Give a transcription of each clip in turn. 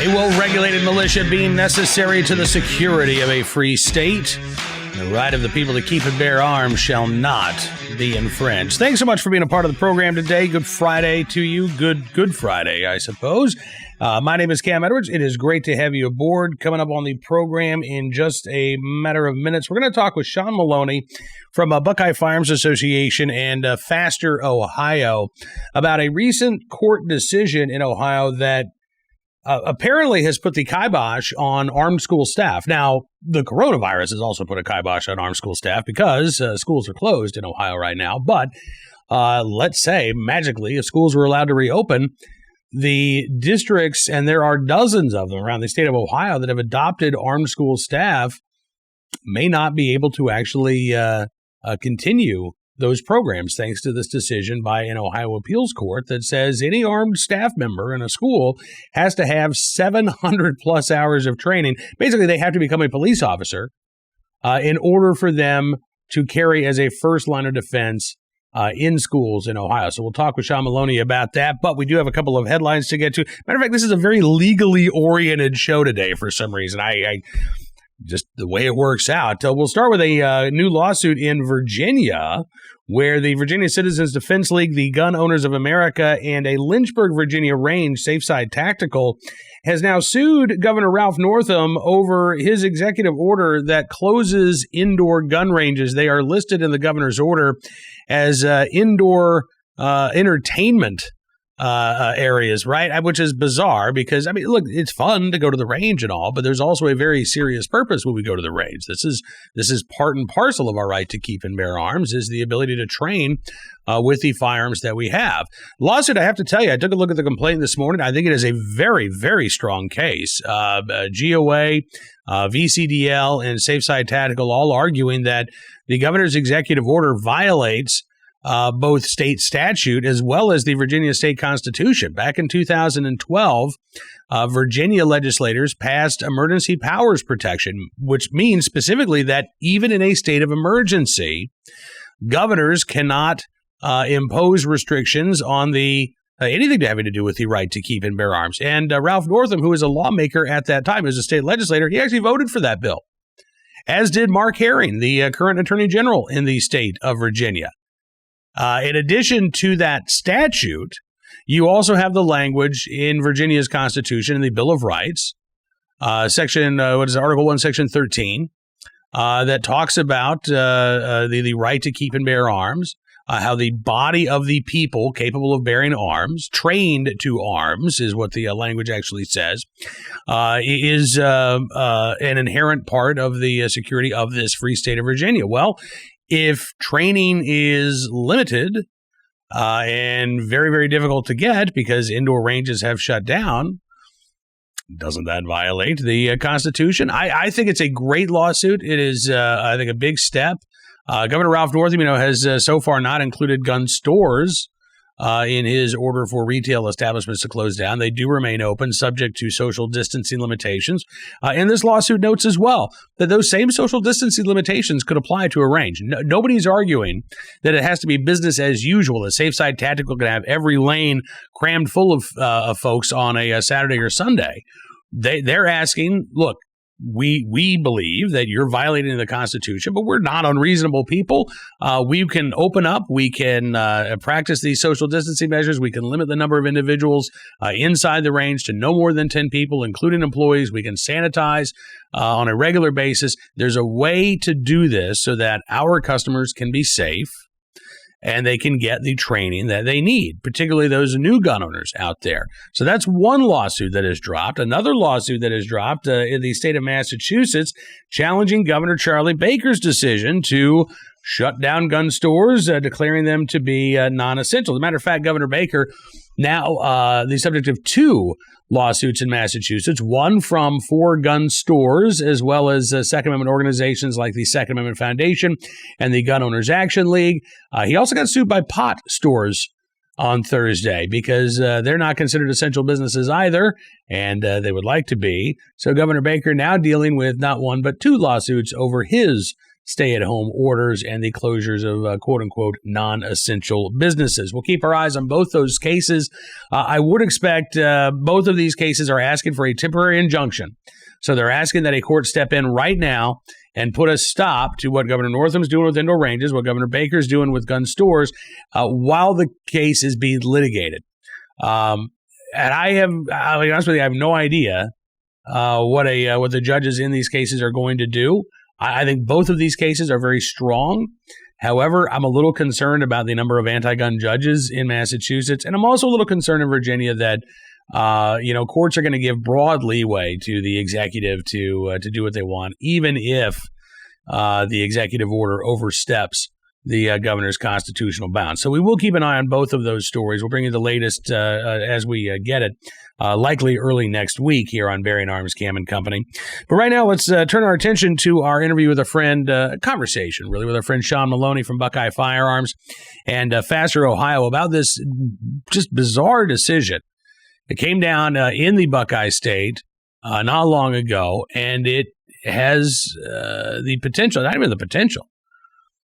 A well-regulated militia being necessary to the security of a free state. The right of the people to keep and bear arms shall not be infringed. Thanks so much for being a part of the program today. Good Friday to you. Good Friday, I suppose. My name is Cam Edwards. It is great to have you aboard. Coming up on the program in just a matter of minutes, we're going to talk with Shama Maloney from Buckeye Firearms Association and Fodder, Ohio, about a recent court decision in Ohio that apparently has put the kibosh on armed school staff. Now, the coronavirus has also put a kibosh on armed school staff because schools are closed in Ohio right now. But let's say, magically, if schools were allowed to reopen, the districts, and there are dozens of them around the state of Ohio that have adopted armed school staff, may not be able to actually continue those programs thanks to this decision by an Ohio appeals court that says any armed staff member in a school has to have 700 plus hours of training. Basically, they have to become a police officer in order for them to carry as a first line of defense in schools in Ohio. So we'll talk with Shama Lodi about that, but we do have a couple of headlines to get to. Matter of fact, this is a very legally oriented show today for some reason. I just the way it works out. We'll start with a new lawsuit in Virginia where the Virginia Citizens Defense League, the Gun Owners of America, and a Lynchburg, Virginia range, Safeside Tactical, has now sued Governor Ralph Northam over his executive order that closes indoor gun ranges. They are listed in the governor's order as indoor entertainment areas, right? Which is bizarre because, I mean, look, it's fun to go to the range and all, but there's also a very serious purpose when we go to the range. This is part and parcel of our right to keep and bear arms, is the ability to train with the firearms that we have. Lawsuit, I have to tell you, I took a look at the complaint this morning. I think it is a very, very strong case. GOA, VCDL, and Safeside Tactical all arguing that the governor's executive order violates both state statute as well as the Virginia state constitution. Back in 2012, Virginia legislators passed emergency powers protection, which means specifically that even in a state of emergency, governors cannot impose restrictions on the anything having to do with the right to keep and bear arms. And Ralph Northam, who was a lawmaker at that time, as a state legislator, he actually voted for that bill, as did Mark Herring, the current attorney general in the state of Virginia. In addition to that statute, you also have the language in Virginia's Constitution, in the Bill of Rights, Article 1, Section 13, that talks about the right to keep and bear arms, how the body of the people capable of bearing arms, trained to arms, is what the language actually says, is an inherent part of the security of this free state of Virginia. Well, if training is limited and very, very difficult to get because indoor ranges have shut down, doesn't that violate the Constitution? I think it's a great lawsuit. It is, I think, a big step. Governor Ralph Northam, has so far not included gun stores in his order for retail establishments to close down. They do remain open, subject to social distancing limitations. And this lawsuit notes as well that those same social distancing limitations could apply to a range. Nobody's arguing that it has to be business as usual. A Safeside Tactical can have every lane crammed full of folks on a Saturday or Sunday. They're asking, look, we believe that you're violating the Constitution, but we're not unreasonable people. We can open up. We can practice these social distancing measures. We can limit the number of individuals inside the range to no more than 10 people, including employees. We can sanitize on a regular basis. There's a way to do this so that our customers can be safe and they can get the training that they need, particularly those new gun owners out there. So that's one lawsuit that is dropped. Another lawsuit that is dropped in the state of Massachusetts, challenging Governor Charlie Baker's decision to shut down gun stores, declaring them to be non-essential. As a matter of fact, Governor Baker now the subject of two lawsuits in Massachusetts, one from 4 gun stores, as well as Second Amendment organizations like the Second Amendment Foundation and the Gun Owners Action League. He also got sued by pot stores on Thursday because they're not considered essential businesses either, and they would like to be. So Governor Baker now dealing with not one but 2 lawsuits over his stay-at-home orders and the closures of quote-unquote non-essential businesses. We'll keep our eyes on both those cases. I would expect both of these cases are asking for a temporary injunction. So they're asking that a court step in right now and put a stop to what Governor Northam's doing with indoor ranges, what Governor Baker's doing with gun stores, while the case is being litigated. And I'll be honest with you, I have no idea what the judges in these cases are going to do. I think both of these cases are very strong. However, I'm a little concerned about the number of anti-gun judges in Massachusetts, and I'm also a little concerned in Virginia that courts are going to give broad leeway to the executive to do what they want, even if the executive order oversteps the governor's constitutional bounds. So we will keep an eye on both of those stories. We'll bring you the latest as we get it, likely early next week here on Bearing Arms Cam & Company. But right now, let's turn our attention to our interview with a friend, conversation really with our friend Shama Lodi from Buckeye Firearms and Fodder, Ohio, about this just bizarre decision. It came down in the Buckeye State not long ago, and it has the potential, not even the potential.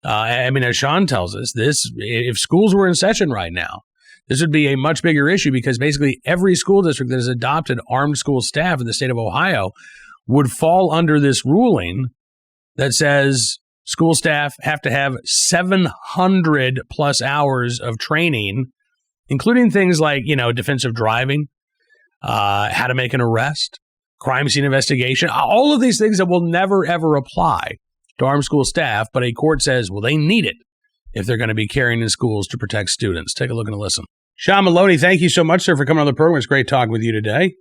As Sean tells us, if schools were in session right now, this would be a much bigger issue because basically every school district that has adopted armed school staff in the state of Ohio would fall under this ruling that says school staff have to have 700 plus hours of training, including things like, defensive driving, how to make an arrest, crime scene investigation, all of these things that will never, ever apply to armed school staff, but a court says, well, they need it if they're going to be carrying in schools to protect students. Take a look and a listen. Shama Lodi, thank you so much, sir, for coming on the program. It's great talking with you today.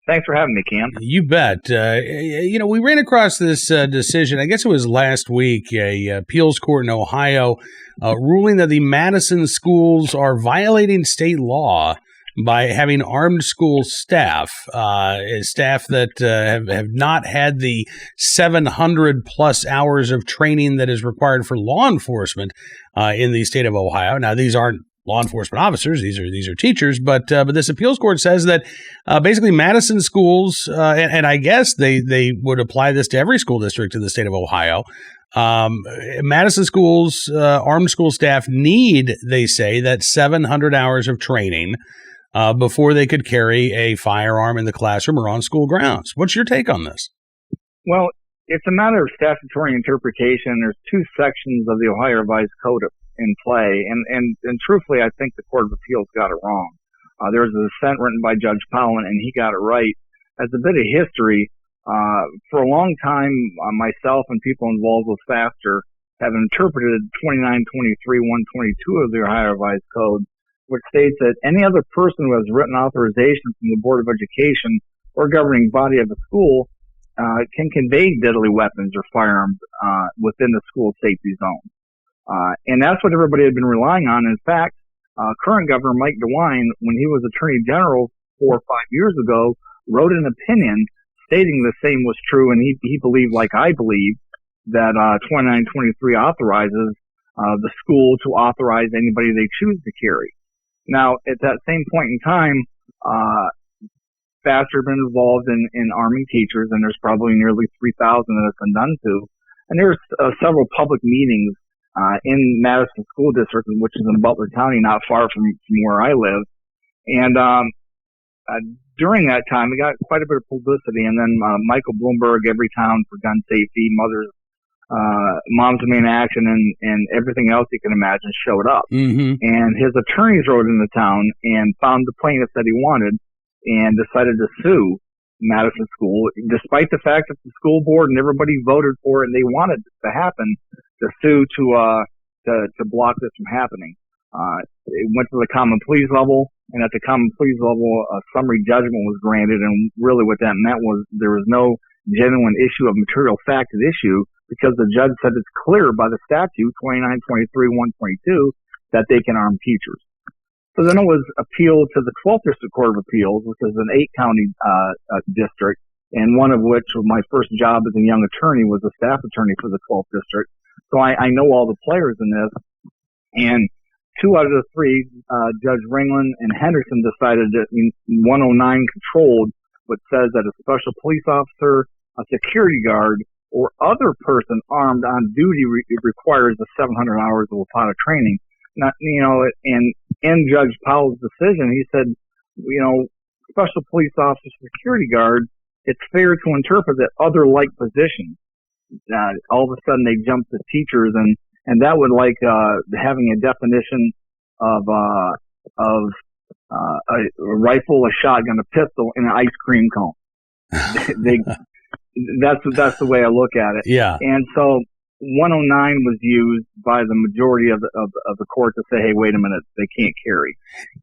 Thanks for having me, Cam. You bet. We ran across this decision, I guess it was last week, a appeals court in Ohio ruling that the Madison schools are violating state law by having armed school staff that have not had the 700 plus hours of training that is required for law enforcement in the state of Ohio. Now, these aren't law enforcement officers; these are teachers. But this appeals court says that basically Madison schools, and I guess they would apply this to every school district in the state of Ohio. Madison schools, armed school staff need, they say, that 700 hours of training before they could carry a firearm in the classroom or on school grounds. What's your take on this? Well, it's a matter of statutory interpretation. There's two sections of the Ohio Revised Code in play, and truthfully, I think the Court of Appeals got it wrong. There was a dissent written by Judge Powell, and he got it right. As a bit of history, for a long time, myself and people involved with Fodder have interpreted 2923-122 of the Ohio Revised Code, which states that any other person who has written authorization from the Board of Education or governing body of a school can convey deadly weapons or firearms within the school safety zone. And that's what everybody had been relying on. In fact, current Governor Mike DeWine, when he was Attorney General 4 or 5 years ago, wrote an opinion stating the same was true, and he believed, like I believe, that 2923 authorizes the school to authorize anybody they choose to carry. Now, at that same point in time, Fodder has been involved in arming teachers, and there's probably nearly 3,000 that it's been done to. And there's several public meetings in Madison School District, which is in Butler County, not far from where I live. And during that time, we got quite a bit of publicity. And then Michael Bloomberg, Every Town for Gun Safety, Moms of Main Action, and everything else you can imagine showed up. Mm-hmm. And his attorneys rode into town and found the plaintiff that he wanted and decided to sue Madison School, despite the fact that the school board and everybody voted for it and they wanted this to happen, to sue to block this from happening. It went to the common pleas level, and at the common pleas level, a summary judgment was granted, and really what that meant was there was no genuine issue of material fact at issue, because the judge said it's clear by the statute, 2923-122, that they can arm teachers. So then it was appealed to the 12th District Court of Appeals, which is an 8-county district, and one of which, my first job as a young attorney, was a staff attorney for the 12th District. So I know all the players in this. And 2 out of the 3, Judge Ringland and Henderson, decided that 109 controlled, which says that a special police officer, a security guard, or other person armed on duty requires the 700 hours of Fodder training. Not, and in Judge Powell's decision, he said, special police officer, security guard, it's fair to interpret that other like positions. All of a sudden they jump to teachers, and that would like having a definition of a rifle, a shotgun, a pistol, and an ice cream cone. That's the way I look at it. Yeah. And so 109 was used by the majority of the court to say, hey, wait a minute, they can't carry,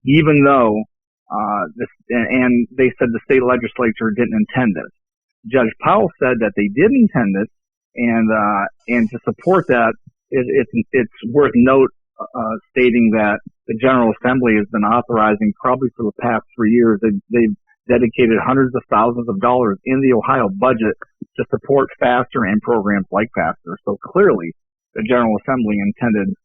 even though and they said the state legislature didn't intend this. Judge Powell said that they did intend it, and to support that, it's worth stating that the General Assembly has been authorizing probably for the past 3 years. They've dedicated hundreds of thousands of dollars in the Ohio budget to support FASTER and programs like FASTER. So clearly, the General Assembly intended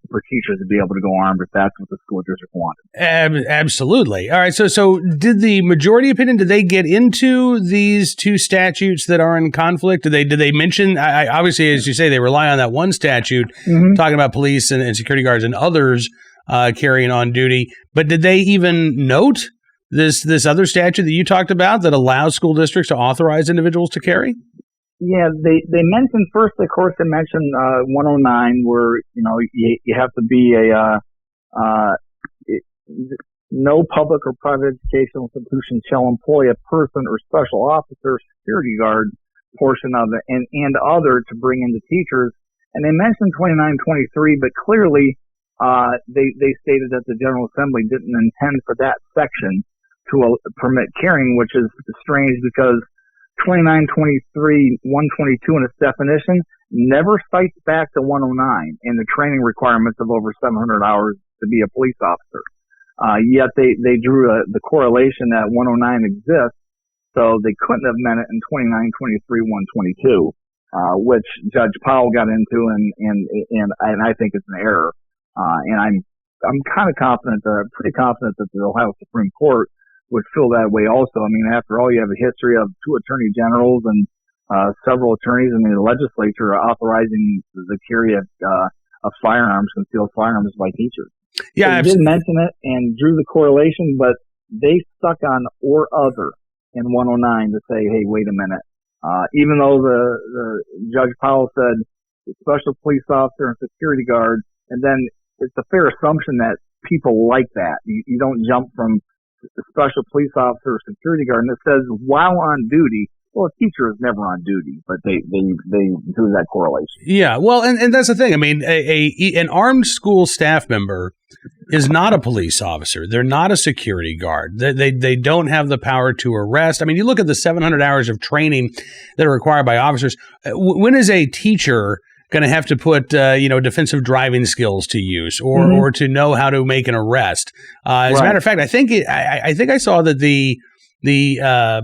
for teachers to be able to go armed if that's what the school district wanted. Absolutely. All right. So did the majority opinion, did they get into these two statutes that are in conflict? Did they mention, obviously, as you say, they rely on that one statute talking about police and security guards and others carrying on duty. But did they even note this other statute that you talked about that allows school districts to authorize individuals to carry? Yeah, they mentioned first, of course, they mentioned 109, where you have to be no public or private educational institution shall employ a person or special officer, security guard portion of it, and other to bring in the teachers. And they mentioned 2923, but clearly they stated that the General Assembly didn't intend for that section to permit carrying, which is strange because 2923, 122 in its definition never cites back to 109 and the training requirements of over 700 hours to be a police officer. Yet they drew the correlation that 109 exists, so they couldn't have meant it in 2923, 122, which Judge Powell got into, and I think it's an error. And I'm kind of confident, pretty confident that the Ohio Supreme Court would feel that way also. I mean, after all, you have a history of 2 attorney generals and several attorneys in the legislature authorizing the carry of firearms, concealed firearms by teachers. Yeah, so they did mention it and drew the correlation, but they stuck on or other in 109 to say, hey, wait a minute. Even though the Judge Powell said special police officer and security guard, and then it's a fair assumption that people like that. You don't jump from the special police officer or security guard, and it says while on duty. Well, a teacher is never on duty, but they do that correlation. Yeah, well, and that's the thing. I mean, an armed school staff member is not a police officer. They're not a security guard. They don't have the power to arrest. I mean, you look at the 700 hours of training that are required by officers. When is a teacher going to have to put, defensive driving skills to use or to know how to make an arrest? As a matter of fact, I think I saw that the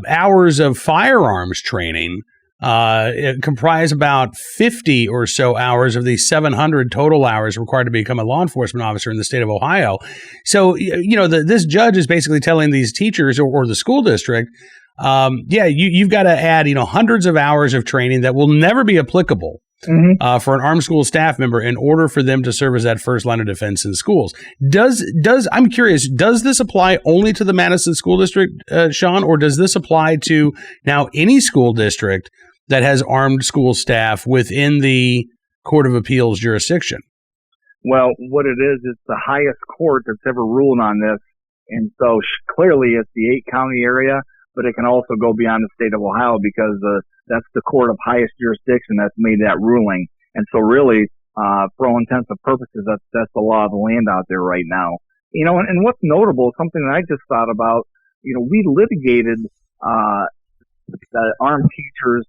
hours of firearms training comprise about 50 or so hours of the 700 total hours required to become a law enforcement officer in the state of Ohio. So, this judge is basically telling these teachers or the school district, you've got to add, hundreds of hours of training that will never be applicable for an armed school staff member in order for them to serve as that first line of defense in schools. I'm curious, does this apply only to the Madison School District, Sean, or does this apply to now any school district that has armed school staff within the Court of Appeals jurisdiction? Well, what it is, it's the highest court that's ever ruled on this. And so clearly it's the 8-county area, but it can also go beyond the state of Ohio because that's the court of highest jurisdiction that's made that ruling. And so really, for all intents and purposes, that's the law of the land out there right now. And what's notable, something that I just thought about, we litigated, the armed teachers,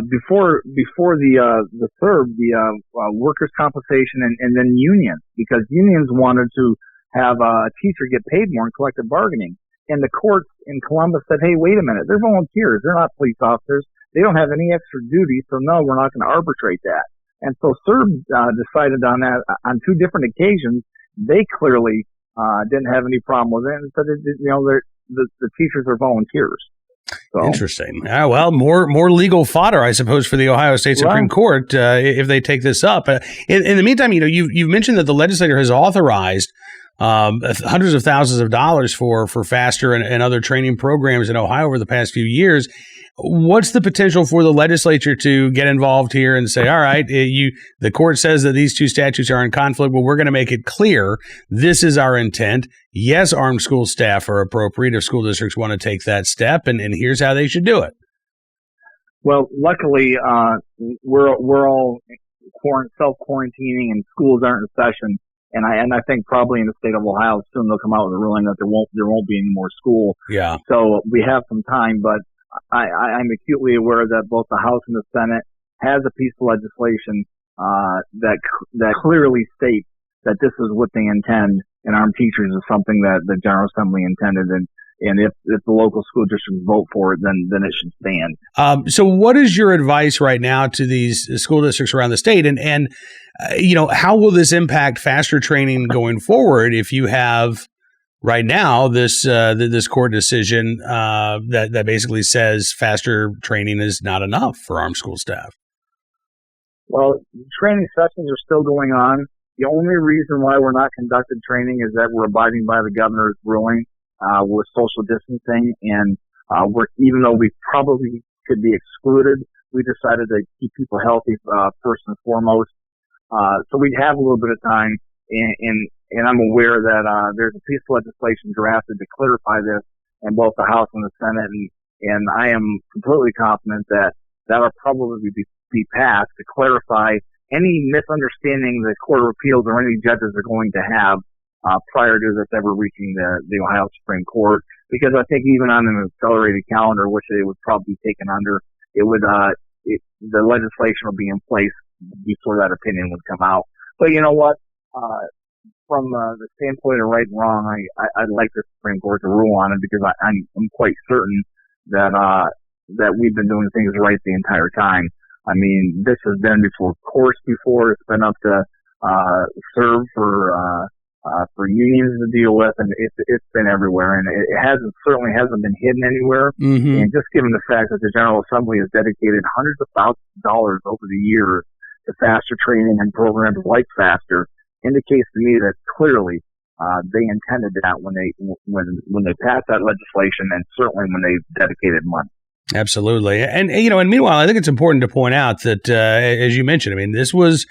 before the CERB, workers' compensation and then unions, because unions wanted to have a teacher get paid more in collective bargaining. And the courts in Columbus said, hey, wait a minute, they're volunteers. They're not police officers. They don't have any extra duty, so no, we're not going to arbitrate that. And so CERB decided on that on 2 different occasions. They clearly didn't have any problem with it and said, the teachers are volunteers. So, interesting. Well, more legal fodder, I suppose, for the Ohio State Supreme Court if they take this up. In the meantime, you've mentioned that the legislature has authorized hundreds of thousands of dollars for FASTER and other training programs in Ohio over the past few years. What's the potential for the legislature to get involved here and say, all right, the court says that these two statutes are in conflict. Well, we're going to make it clear this is our intent. Yes, armed school staff are appropriate if school districts want to take that step, and here's how they should do it. Well, luckily, we're all self-quarantining and schools aren't in session. And I think probably in the state of Ohio soon they'll come out with a ruling that there won't be any more school. Yeah. So we have some time, but I'm acutely aware that both the House and the Senate has a piece of legislation that clearly states that this is what they intend, and armed teachers is something that the General Assembly intended, and if the local school districts vote for it, then it should stand. So what is your advice right now to these school districts around the state, and how will this impact FASTER training going forward if you have right now this court decision that basically says FASTER training is not enough for armed school staff? Well, training sessions are still going on. The only reason why we're not conducting training is that we're abiding by the governor's ruling with social distancing, and even though we probably could be excluded, we decided to keep people healthy first and foremost. So we have a little bit of time, and I'm aware that there's a piece of legislation drafted to clarify this in both the House and the Senate, and I am completely confident that will probably be passed to clarify any misunderstanding the Court of Appeals or any judges are going to have prior to this ever reaching the Ohio Supreme Court. Because I think even on an accelerated calendar, which it would probably be taken under, the legislation will be in place before that opinion would come out. But you know what? From the standpoint of right and wrong, I'd like the Supreme Court to rule on it, because I'm quite certain that we've been doing things right the entire time. I mean, this has been before courts before. It's been up to serve for unions to deal with, and it's been everywhere, and it certainly hasn't been hidden anywhere. Mm-hmm. And just given the fact that the General Assembly has dedicated hundreds of thousands of dollars over the years to FASTER training and programs like FASTER, indicates to me that clearly they intended that when they passed that legislation, and certainly when they dedicated money. Absolutely. And meanwhile, I think it's important to point out that, as you mentioned, I mean, this was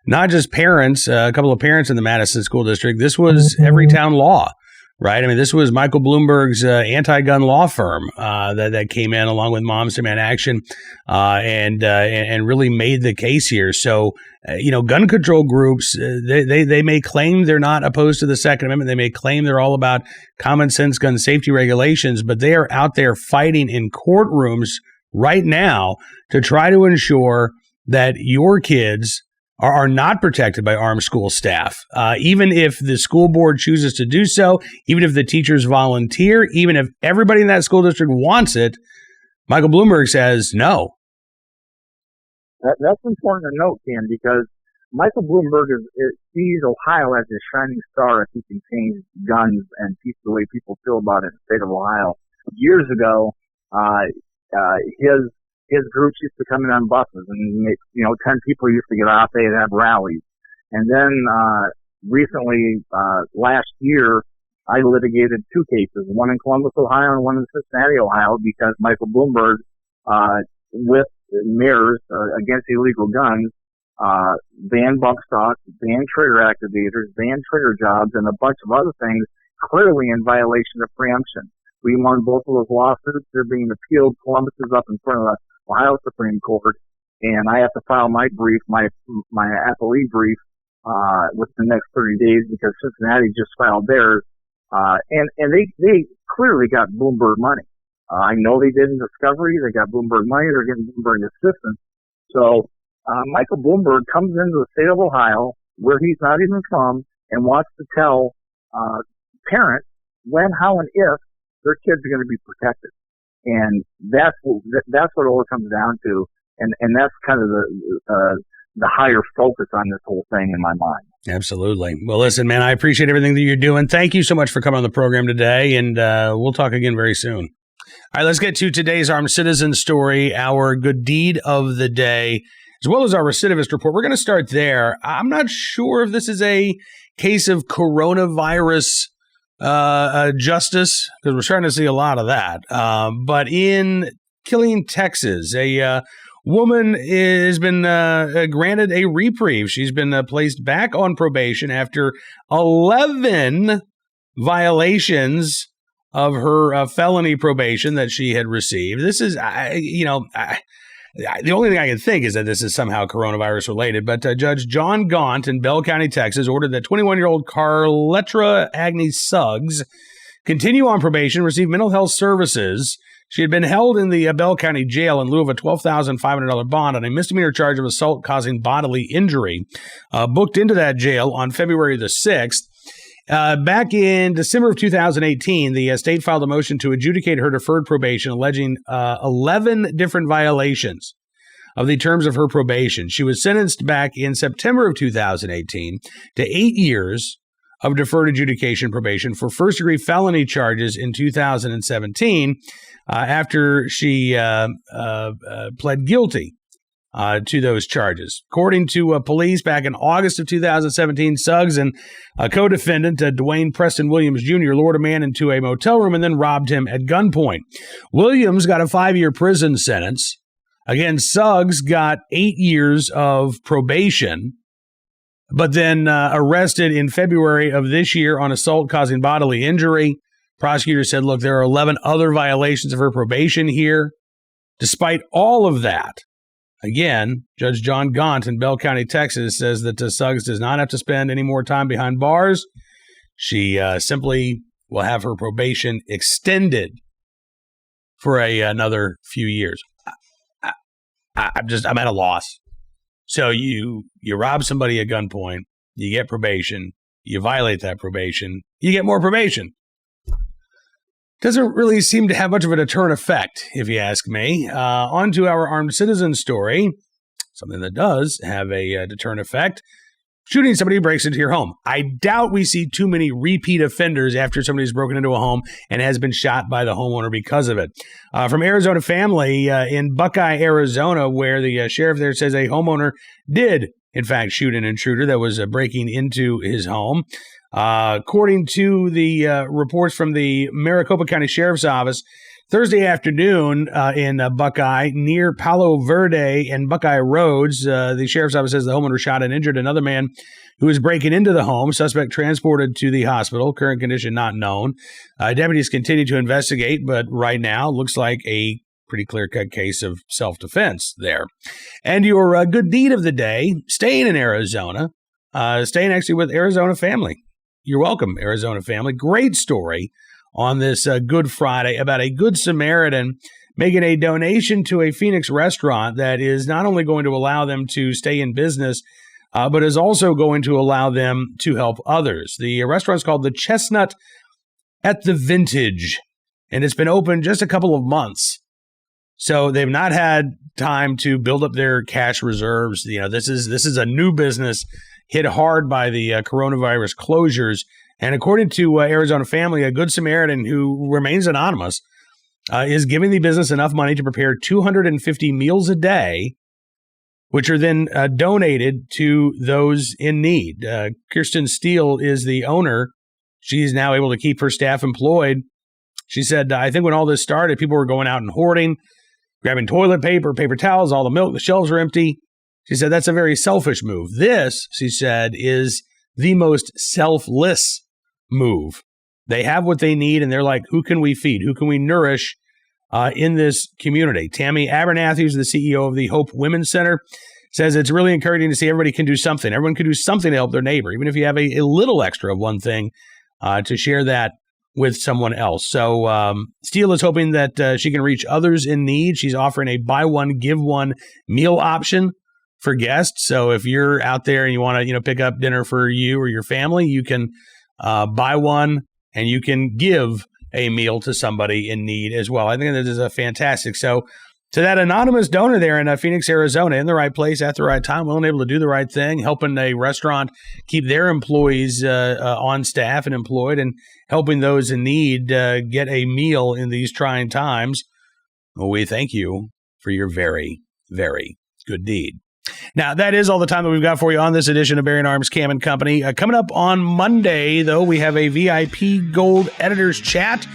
not just parents, a couple of parents in the Madison School District. This was Everytown Law, right? I mean, this was Michael Bloomberg's anti-gun law firm that came in along with Moms Demand Action and really made the case here. So, gun control groups, they may claim they're not opposed to the Second Amendment. They may claim they're all about common sense gun safety regulations, but they are out there fighting in courtrooms right now to try to ensure that your kids are not protected by armed school staff, even if the school board chooses to do so, even if the teachers volunteer, even if everybody in that school district wants it. Michael Bloomberg says no. That's important to note, Ken, because Michael Bloomberg sees Ohio as a shining star if he can change guns and the way people feel about it in the state of Ohio. Years ago, his groups used to come in on buses, and 10 people used to get off. They'd have rallies, and then recently, last year, I litigated two cases, one in Columbus, Ohio, and one in Cincinnati, Ohio, because Michael Bloomberg, with mayors against illegal guns, banned bump stocks, banned trigger activators, banned trigger jobs, and a bunch of other things, clearly in violation of preemption. We won both of those lawsuits. They're being appealed. Columbus is up in front of the Ohio Supreme Court, and I have to file my brief, my appellee brief, within the next 30 days, because Cincinnati just filed theirs, and they clearly got Bloomberg money. I know they did in discovery. They got Bloomberg money. They're getting Bloomberg assistance. So Michael Bloomberg comes into the state of Ohio, where he's not even from, and wants to tell parents when, how, and if their kids are going to be protected. And that's what it all comes down to, and that's kind of the higher focus on this whole thing in my mind. Absolutely. Well, listen, man, I appreciate everything that you're doing. Thank you so much for coming on the program today, and we'll talk again very soon. All right, let's get to today's Armed Citizen story, our good deed of the day, as well as our recidivist report. We're going to start there. I'm not sure if this is a case of coronavirus justice, because we're starting to see a lot of that. But in Killeen, Texas, a woman has been granted a reprieve. She's been placed back on probation after 11 violations of her felony probation that she had received. This is, the only thing I can think is that this is somehow coronavirus related, but Judge John Gaunt in Bell County, Texas, ordered that 21-year-old Carletra Agnes Suggs continue on probation, receive mental health services. She had been held in the Bell County jail in lieu of a $12,500 bond on a misdemeanor charge of assault causing bodily injury, booked into that jail on February the 6th. Back in December of 2018, the state filed a motion to adjudicate her deferred probation, alleging 11 different violations of the terms of her probation. She was sentenced back in September of 2018 to 8 years of deferred adjudication probation for first-degree felony charges in 2017 after she pled guilty to those charges. According to police, back in August of 2017, Suggs and a co-defendant, Dwayne Preston Williams Jr., lured a man into a motel room and then robbed him at gunpoint. Williams got a 5-year prison sentence. Again, Suggs got 8 years of probation, but then arrested in February of this year on assault causing bodily injury. Prosecutor said, look, there are 11 other violations of her probation here. Despite all of that, again, Judge John Gaunt in Bell County, Texas, says that Suggs does not have to spend any more time behind bars. She simply will have her probation extended for another few years. I'm at a loss. So you rob somebody at gunpoint, you get probation, you violate that probation, you get more probation. Doesn't really seem to have much of a deterrent effect, if you ask me. On to our armed citizen story, something that does have a deterrent effect. Shooting somebody who breaks into your home. I doubt we see too many repeat offenders after somebody's broken into a home and has been shot by the homeowner because of it. From Arizona Family in Buckeye, Arizona, where the sheriff there says a homeowner did, in fact, shoot an intruder that was breaking into his home. According to the reports from the Maricopa County Sheriff's Office, Thursday afternoon in Buckeye, near Palo Verde and Buckeye Roads, the Sheriff's Office says the homeowner shot and injured another man who was breaking into the home. Suspect transported to the hospital. Current condition not known. Deputies continue to investigate, but right now looks like a pretty clear-cut case of self-defense there. And your good deed of the day, staying in Arizona, staying actually with Arizona Family. You're welcome, Arizona Family. Great story on this Good Friday about a Good Samaritan making a donation to a Phoenix restaurant that is not only going to allow them to stay in business, but is also going to allow them to help others. The restaurant's called The Chestnut at the Vintage, and it's been open just a couple of months. So they've not had time to build up their cash reserves. You know, this is a new business hit hard by the coronavirus closures. And according to Arizona Family, a Good Samaritan who remains anonymous is giving the business enough money to prepare 250 meals a day, which are then donated to those in need. Kirsten Steele is the owner. She's now able to keep her staff employed. She said, I think when all this started, people were going out and hoarding, grabbing toilet paper, paper towels, all the milk, the shelves were empty. She said, that's a very selfish move. This, she said, is the most selfless move. They have what they need, and they're like, who can we feed? Who can we nourish in this community? Tammy Abernathy, who's the CEO of the Hope Women's Center, says it's really encouraging to see everybody can do something. Everyone can do something to help their neighbor, even if you have a little extra of one thing, to share that with someone else. So Steele is hoping that she can reach others in need. She's offering a buy one, give one meal option for guests. So if you're out there and you want to, pick up dinner for you or your family, you can buy one and you can give a meal to somebody in need as well. I think that is a fantastic. So To that anonymous donor there in Phoenix, Arizona, in the right place at the right time, willing and able to do the right thing, helping a restaurant keep their employees on staff and employed, and helping those in need get a meal in these trying times. Well, we thank you for your very, very good deed. Now, that is all the time that we've got for you on this edition of Bearing Arms Cam and Company. Coming up on Monday, though, we have a VIP Gold Editors Chat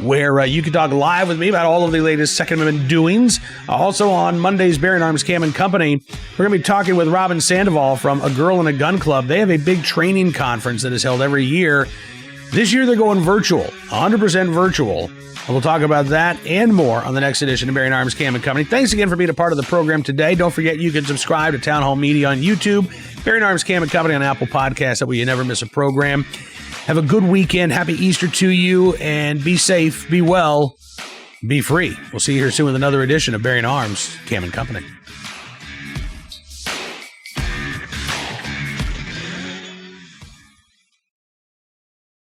where you can talk live with me about all of the latest Second Amendment doings. Also on Monday's Bearing Arms Cam and Company, we're going to be talking with Robin Sandoval from A Girl in a Gun Club. They have a big training conference that is held every year. This year, they're going virtual, 100% virtual. We'll talk about that and more on the next edition of Bearing Arms Cam and Company. Thanks again for being a part of the program today. Don't forget you can subscribe to Town Hall Media on YouTube, Bearing Arms Cam and Company on Apple Podcasts. That way you never miss a program. Have a good weekend. Happy Easter to you, and be safe, be well, be free. We'll see you here soon with another edition of Bearing Arms Cam and Company.